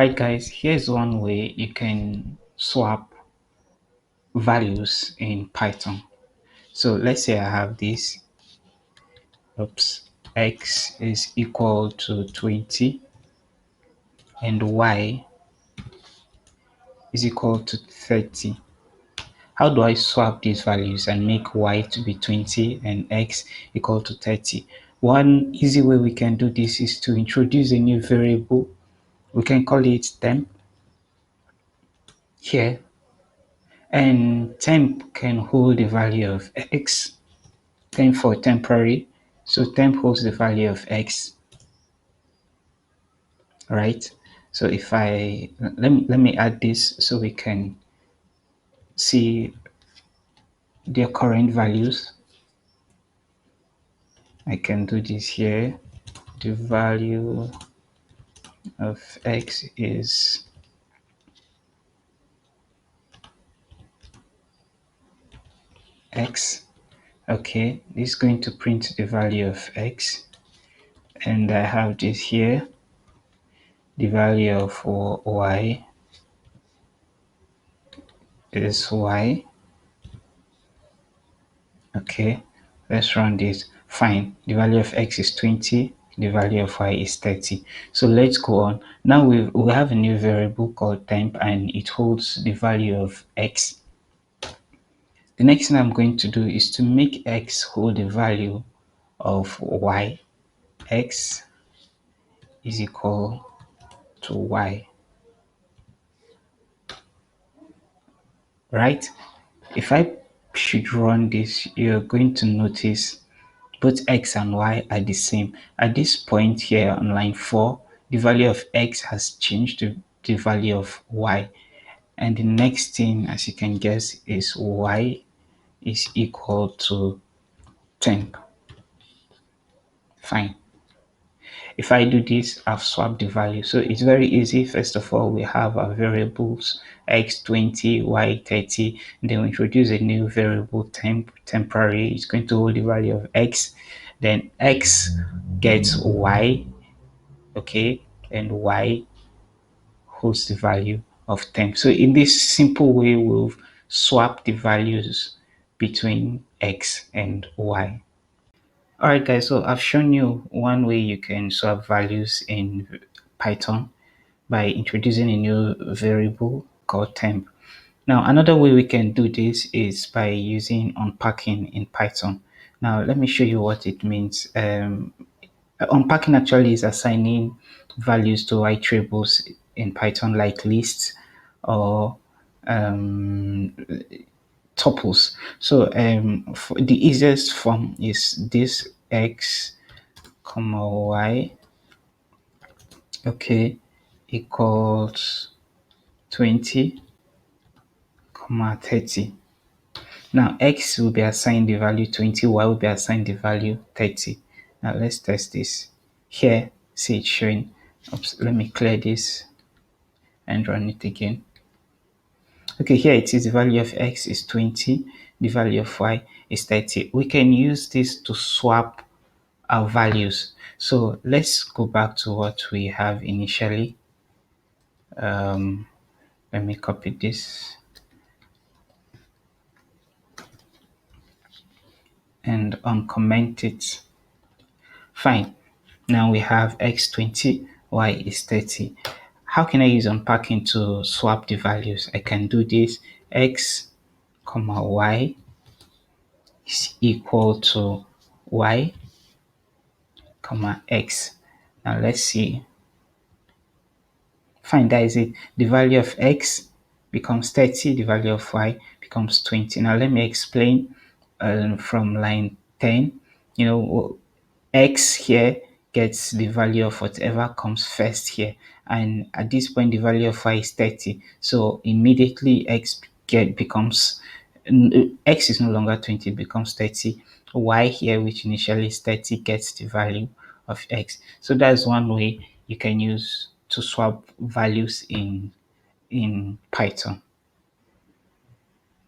Alright guys, here's one way you can swap values in Python. So let's say I have this, x is equal to 20 and y is equal to 30. How do I swap these values and make y to be 20 and x equal to 30? One easy way we can do this is to introduce a new variable. We can call it temp here, and temp can hold the value of x. Temp for temporary, so temp holds the value of x, right? So if I let me add this so we can see their current values. I can do this here. The value of x is x. Okay, this is going to print the value of x, and I have this here, the value of y is y. Okay, let's run this. Fine, the value of x is 20, the value of y is 30. So let's go on. Now we have a new variable called temp, and it holds the value of x. The next thing I'm going to do is to make x hold the value of y. X is equal to y, right? If I should run this, you're going to notice both x and y are the same. At this point here on line 4, the value of x has changed to the value of y. And the next thing, as you can guess, is y is equal to temp. Fine. If I do this, I've swapped the value. So it's very easy. First of all, we have our variables x 20, y 30. And then we introduce a new variable temporary. It's going to hold the value of x. Then x gets y, okay, and y holds the value of temp. So in this simple way, we've swapped the values between x and y. Alright guys, so I've shown you one way you can swap values in Python by introducing a new variable called temp. Now another way we can do this is by using unpacking in Python. Now let me show you what it means. Unpacking actually is assigning values to iterable in Python, like lists or um, tuples. So for the easiest form is this x comma y, okay, equals 20 comma 30. Now x will be assigned the value 20, y will be assigned the value 30. Now let's test this. Here, see it showing. Oops, let me clear this and run it again. Okay, here it is, the value of x is 20, the value of y is 30. We can use this to swap our values. So let's go back to what we have initially. Let me copy this and uncomment it. Fine. Now we have x 20, y is 30. How can I use unpacking to swap the values? I can do this. X comma y is equal to y comma x. Now let's see. Fine, that is it. The value of x becomes 30, the value of y becomes 20. Now let me explain from line 10. You know, x here gets the value of whatever comes first here, and at this point the value of y is 30, so immediately becomes x is no longer 20, it becomes 30. Y here, which initially is 30, gets the value of x. So that's one way you can use to swap values in Python.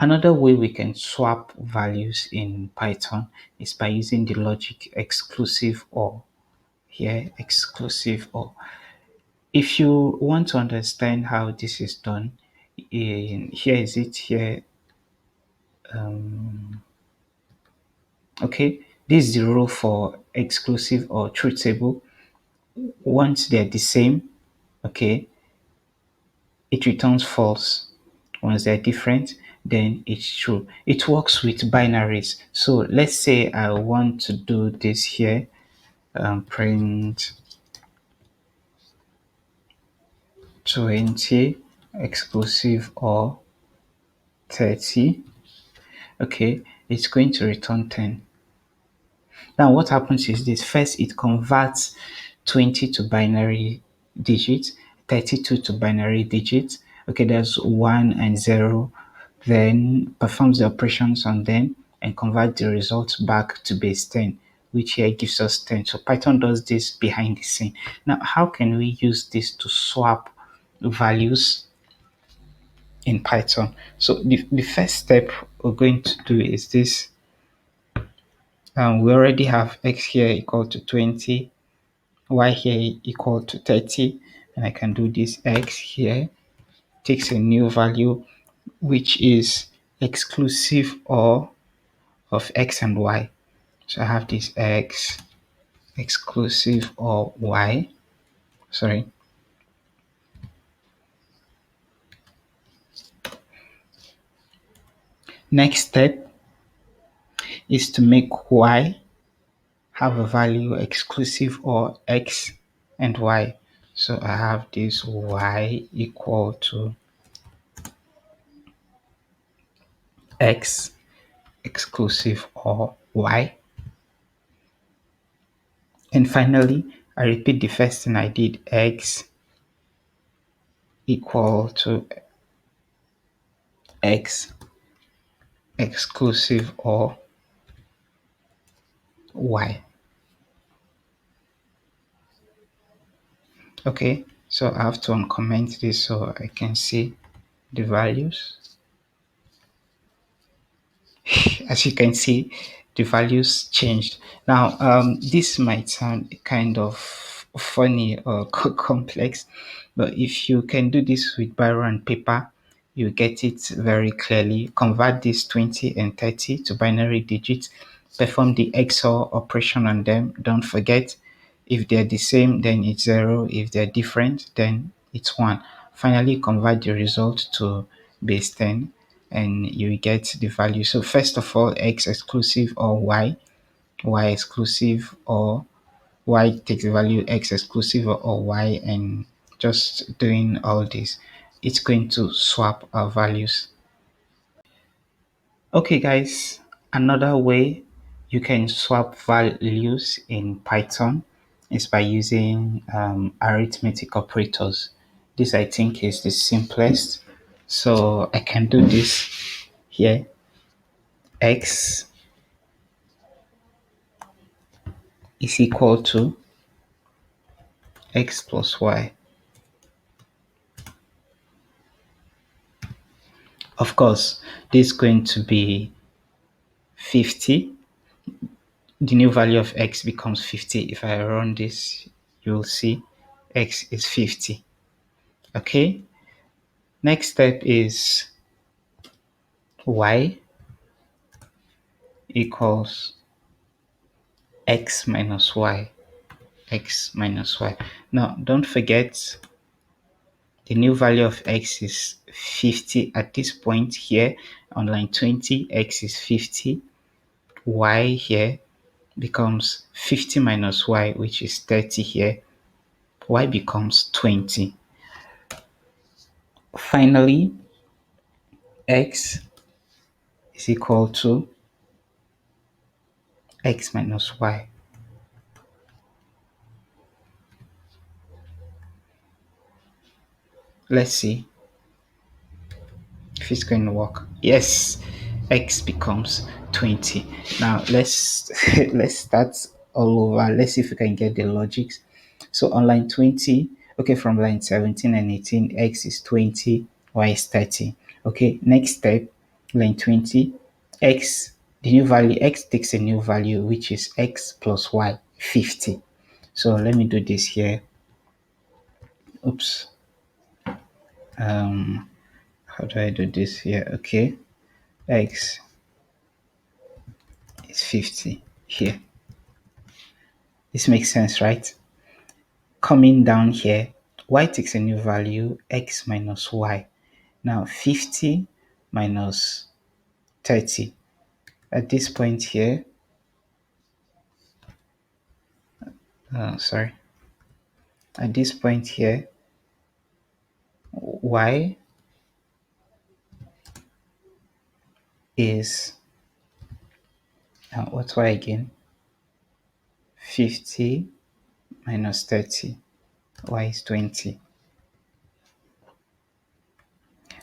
Another way we can swap values in Python is by using the logic exclusive OR. Here, exclusive OR. If you want to understand how this is done, here is it here. Okay, this is the rule for exclusive or truth table. Once they're the same, okay, it returns false. Once they're different, then it's true. It works with binaries. So let's say I want to do this here, print 20 exclusive or 30. Okay, it's going to return 10. Now what happens is this: first it converts 20 to binary digits, 32 to binary digits. Okay, there's 1 and 0, then performs the operations on them and convert the results back to base 10, which here gives us 10. So Python does this behind the scene. Now how can we use this to swap values in Python? So the first step we're going to do is this. We already have x here equal to 20, y here equal to 30, and I can do this. X here takes a new value which is exclusive or of x and y. So I have this x exclusive or y. Sorry. Next step is to make y have a value exclusive or x and y. So I have this y equal to x exclusive or y. And finally, I repeat the first thing I did: x equal to x exclusive or y. Okay, so I have to uncomment this so I can see the values. As you can see, the values changed. Now, this might sound kind of funny or complex, but if you can do this with biro and paper, you get it very clearly. Convert these 20 and 30 to binary digits, perform the XOR operation on them. Don't forget, if they're the same, then it's 0. If they're different, then it's 1. Finally, convert the result to base 10 and you get the value. So first of all, x exclusive or y exclusive or y takes the value x exclusive or y, and just doing all this, it's going to swap our values. Okay guys, another way you can swap values in Python is by using arithmetic operators. This I think is the simplest. So I can do this here: x is equal to x plus y. Of course, this is going to be 50. The new value of x becomes 50. If I run this, you'll see x is 50. Okay, next step is y equals x minus y. X minus y. Now, don't forget the new value of x is 50 at this point here on line 20. X is 50. Y here becomes 50 minus y, which is 30 here. Y becomes 20. Finally, x is equal to x minus y. Let's see if it's going to work. Yes, x becomes 20. Now let's let's start all over. Let's see if we can get the logics. So on line 20, okay, from line 17 and 18, x is 20, y is 30. Okay, next step, line 20, x, the new value, x takes a new value, which is x plus y, 50. So let me do this here. oops, how do I do this here? Okay, x is 50 here. This makes sense, right? Coming down here, y takes a new value, x minus y. Now 50 minus 30. At this point here, sorry, at this point here, y is, what's y again? 50 minus 30, y is 20.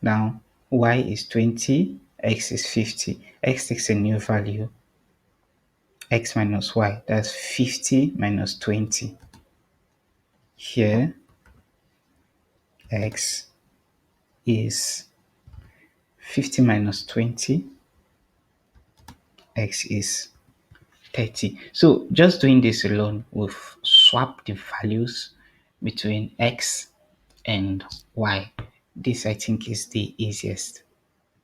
Now y is 20, x is 50. X takes a new value, x minus y, that's 50 minus 20. Here, x is 50 minus 20, x is 30. So just doing this alone, we've swapped the values between x and y. This I think is the easiest.